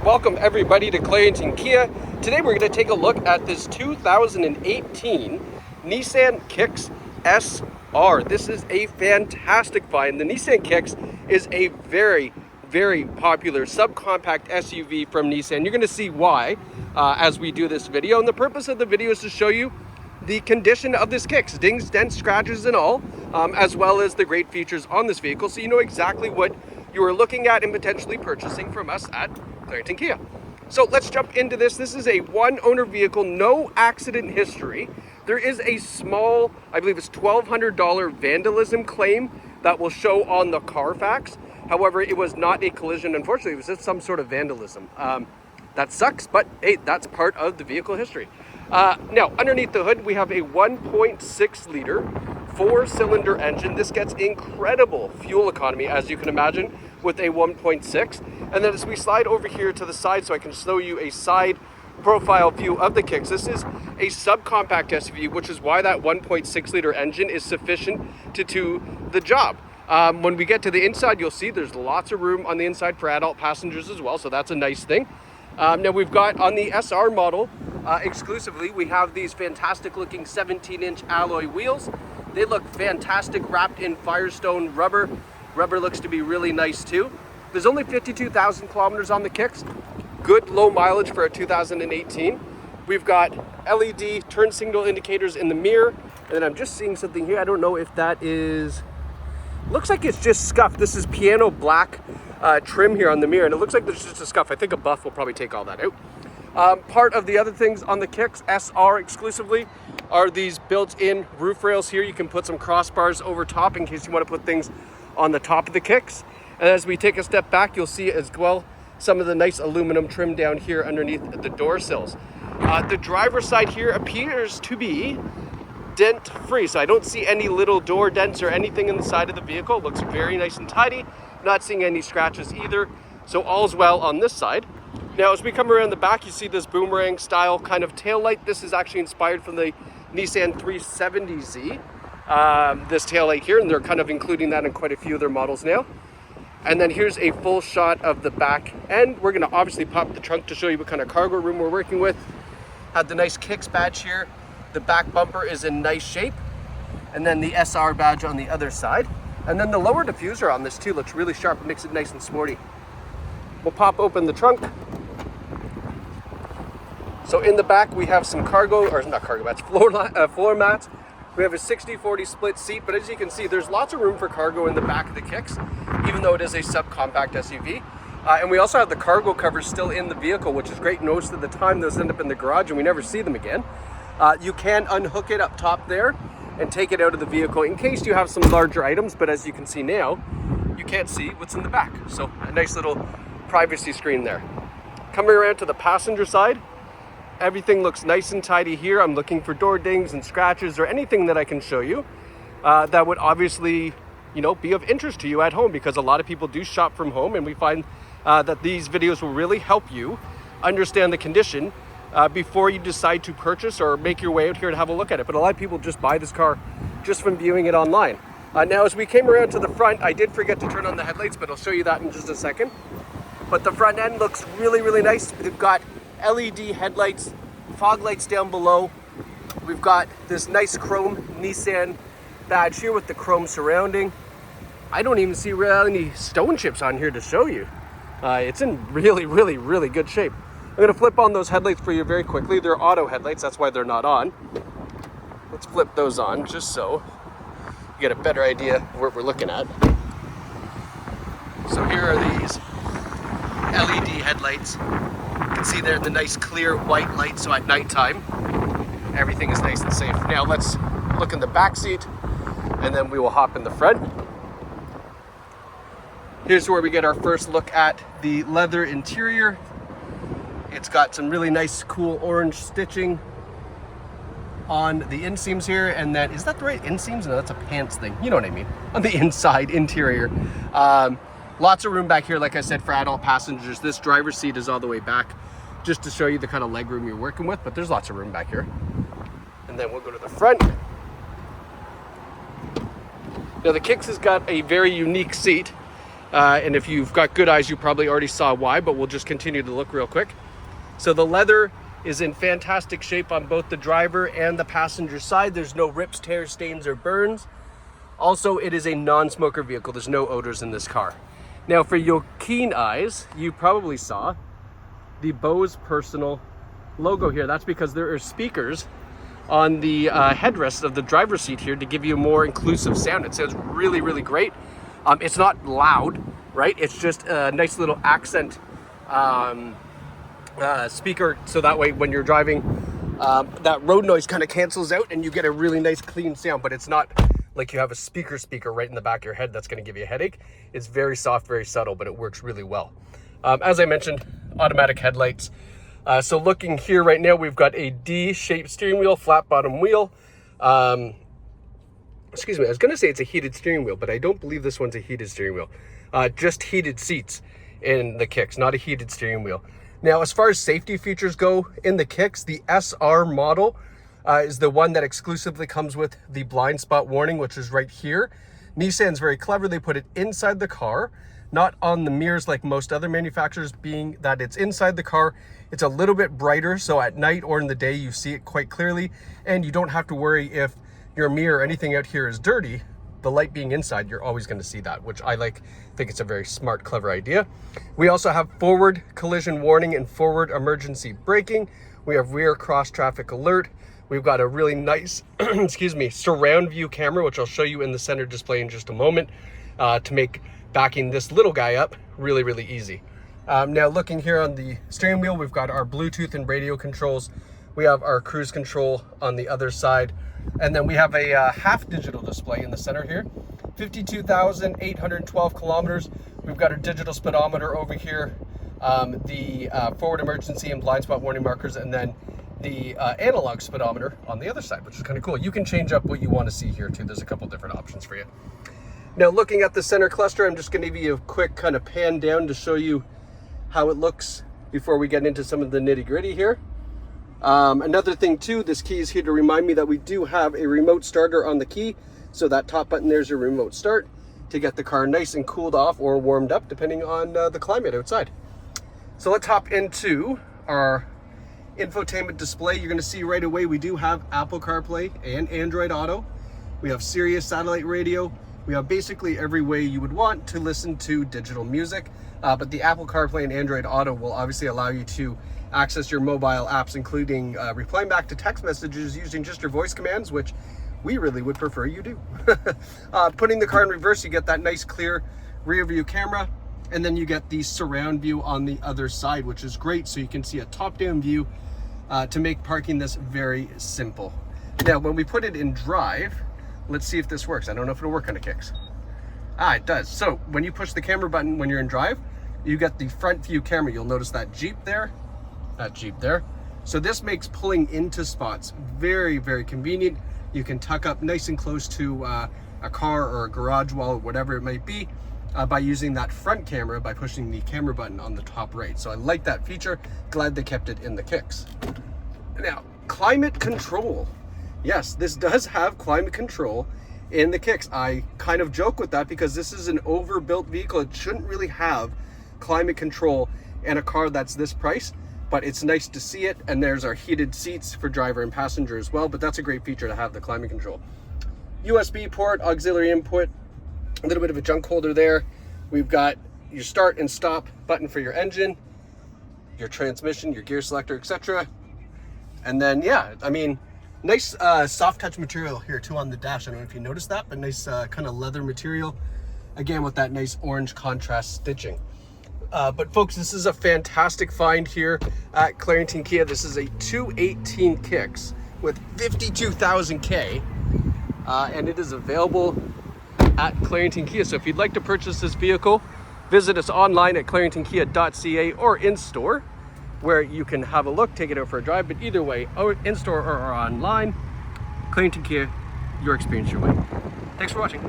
Welcome everybody to Clarington Kia. Today we're going to take a look at this 2018 Nissan Kicks SR. This is a fantastic find. The Nissan Kicks is a very popular subcompact SUV from Nissan. You're going to see why as we do this video. And the purpose of the video is to show you the condition of this Kicks, dings, dents, scratches and all, as well as the great features on this vehicle, so you know exactly what you are looking at and potentially purchasing from us at Clarington Kia. So let's jump into this. This is a one owner vehicle, no accident history. There is a small, I believe it's $1,200 vandalism claim that will show on the Carfax. However, it was not a collision. Unfortunately, it was just some sort of vandalism. That sucks, but hey, that's part of the vehicle history. Now, underneath the hood, we have a 1.6 liter 4-cylinder engine. This gets incredible fuel economy, as you can imagine, with a 1.6. And then as we slide over here to the side so I can show you a side profile view of the Kicks, this is a subcompact SUV, which is why that 1.6 liter engine is sufficient to do the job. When we get to the inside, you'll see there's lots of room on the inside for adult passengers as well, so that's a nice thing. Now we've got on the SR model, exclusively, we have these fantastic looking 17-inch alloy wheels. They look fantastic, wrapped in Firestone rubber. Rubber looks to be really nice too. There's only 52,000 kilometers on the Kicks. Good low mileage for a 2018. We've got LED turn signal indicators in the mirror. And then I'm just seeing something here. I don't know if that is, looks like it's just scuffed. This is piano black trim here on the mirror, and it looks like there's just a scuff. I think a buff will probably take all that out. Part of the other things on the Kicks SR exclusively are these built-in roof rails here. You can put some crossbars over top in case you want to put things on the top of the Kicks. And as we take a step back, you'll see as well some of the nice aluminum trim down here underneath the door sills. The driver's side here appears to be dent free, so I don't see any little door dents or anything in the side of the vehicle. It looks very nice and tidy. Not seeing any scratches either, so all's well on this side. Now as we come around the back, you see this boomerang style kind of tail light. This is actually inspired from the Nissan 370Z, this tail light here, and they're kind of including that in quite a few of their models now. And then here's a full shot of the back end. We're going to obviously pop the trunk to show you what kind of cargo room we're working with. Have the nice Kicks badge here. The back bumper is in nice shape, and then the SR badge on the other side. And then the lower diffuser on this too looks really sharp, makes it nice and sporty. We'll pop open the trunk. So in the back we have some cargo, or not cargo mats, floor mats. We have a 60-40 split seat, but as you can see, there's lots of room for cargo in the back of the Kicks, even though it is a subcompact SUV. And we also have the cargo covers still in the vehicle, which is great. Most of the time those end up in the garage and we never see them again. You can unhook it up top there and take it out of the vehicle in case you have some larger items, but as you can see now, you can't see what's in the back. So a nice little privacy screen there. Coming around to the passenger side, everything looks nice and tidy here. I'm looking for door dings and scratches or anything that I can show you that would obviously, you know, be of interest to you at home, because a lot of people do shop from home, and we find that these videos will really help you understand the condition before you decide to purchase or make your way out here to have a look at it. But a lot of people just buy this car just from viewing it online. Now, as we came around to the front, I did forget to turn on the headlights, but I'll show you that in just a second. But the front end looks really nice. We've got LED headlights, fog lights down below. We've got this nice chrome Nissan badge here with the chrome surrounding. I don't even see really any stone chips on here to show you. It's in really good shape. I'm going to flip on those headlights for you very quickly. They're auto headlights, that's why they're not on. Let's flip those on just so you get a better idea of what we're looking at. So here are these LED headlights. You can see they're the nice clear white light, so at nighttime everything is nice and safe. Now let's look in the back seat and then we will hop in the front. Here's where we get our first look at the leather interior. It's got some really nice cool orange stitching on the inseams here, and then, is that the right inseams? No, that's a pants thing. You know what I mean. On the inside interior. Lots of room back here, like I said, for adult passengers. This driver's seat is all the way back, just to show you the kind of leg room you're working with, but there's lots of room back here. And then we'll go to the front. Now the Kicks has got a very unique seat. And if you've got good eyes, you probably already saw why, but we'll just continue to look real quick. So the leather is in fantastic shape on both the driver and the passenger side. There's no rips, tears, stains, or burns. Also, it is a non-smoker vehicle. There's no odors in this car. Now, for your keen eyes, you probably saw the Bose Personal logo here. That's because there are speakers on the headrest of the driver's seat here to give you a more inclusive sound. It sounds really, really great. It's not loud, right? It's just a nice little accent speaker, so that way when you're driving, that road noise kind of cancels out and you get a really nice clean sound. But it's not like you have a speaker right in the back of your head that's going to give you a headache. It's very soft, very subtle, but it works really well. As I mentioned, automatic headlights. So looking here right now, we've got a D-shaped steering wheel, flat bottom wheel. Excuse me, I was going to say it's a heated steering wheel, but I don't believe this one's a heated steering wheel. Just heated seats in the Kicks, not a heated steering wheel. Now, as far as safety features go in the Kicks, the SR model is the one that exclusively comes with the blind spot warning, which is right here. Nissan's very clever. They put it inside the car, not on the mirrors like most other manufacturers, being that it's inside the car. It's a little bit brighter, so at night or in the day, you see it quite clearly, and you don't have to worry if your mirror or anything out here is dirty. The light being inside, you're always going to see that, which I think it's a very smart, clever idea. We also have forward collision warning and forward emergency braking. We have rear cross traffic alert. We've got a really nice, excuse me, surround view camera, which I'll show you in the center display in just a moment, to make backing this little guy up really, really easy. Now looking here on the steering wheel, we've got our Bluetooth and radio controls. We have our cruise control on the other side. And then we have a half digital display in the center here. 52,812 kilometers. We've got our digital speedometer over here, the forward emergency and blind spot warning markers, and then the analog speedometer on the other side, which is kind of cool. You can change up what you want to see here too. There's a couple different options for you. Now looking at the center cluster, I'm just going to give you a quick kind of pan down to show you how it looks before we get into some of the nitty gritty here. Another thing too, this key is here to remind me that we do have a remote starter on the key. So that top button there's your remote start to get the car nice and cooled off or warmed up depending on the climate outside. So let's hop into our infotainment display. You're going to see right away we do have Apple CarPlay and Android Auto. We have Sirius satellite radio. We have basically every way you would want to listen to digital music. But the Apple CarPlay and Android Auto will obviously allow you to access your mobile apps, including replying back to text messages using just your voice commands, which we really would prefer you do. Putting the car in reverse, you get that nice clear rear view camera, and then you get the surround view on the other side, which is great. So you can see a top-down view to make parking this very simple. Now, when we put it in drive, let's see if this works. I don't know if it'll work on the Kicks. It does. So when you push the camera button when you're in drive, you get the front view camera. You'll notice that Jeep there. So this makes pulling into spots very, very convenient. You can tuck up nice and close to a car or a garage wall, whatever it might be, by using that front camera by pushing the camera button on the top right. So I like that feature. Glad they kept it in the Kicks. Now, climate control. Yes, this does have climate control in the Kicks. I kind of joke with that because this is an overbuilt vehicle. It shouldn't really have climate control in a car that's this price. But it's nice to see it, and there's our heated seats for driver and passenger as well, but that's a great feature to have, the climate control. USB port, auxiliary input, a little bit of a junk holder there. We've got your start and stop button for your engine, your transmission, your gear selector, etc. And then, yeah, I mean, nice soft touch material here too on the dash. I don't know if you noticed that, but nice kind of leather material, again with that nice orange contrast stitching. But folks, this is a fantastic find here at Clarington Kia. This is a 218 Kicks with 52,000 K, and it is available at Clarington Kia. So if you'd like to purchase this vehicle, visit us online at claringtonkia.ca or in store, where you can have a look, take it out for a drive. But either way, in store or online, Clarington Kia, your experience your way. Thanks for watching.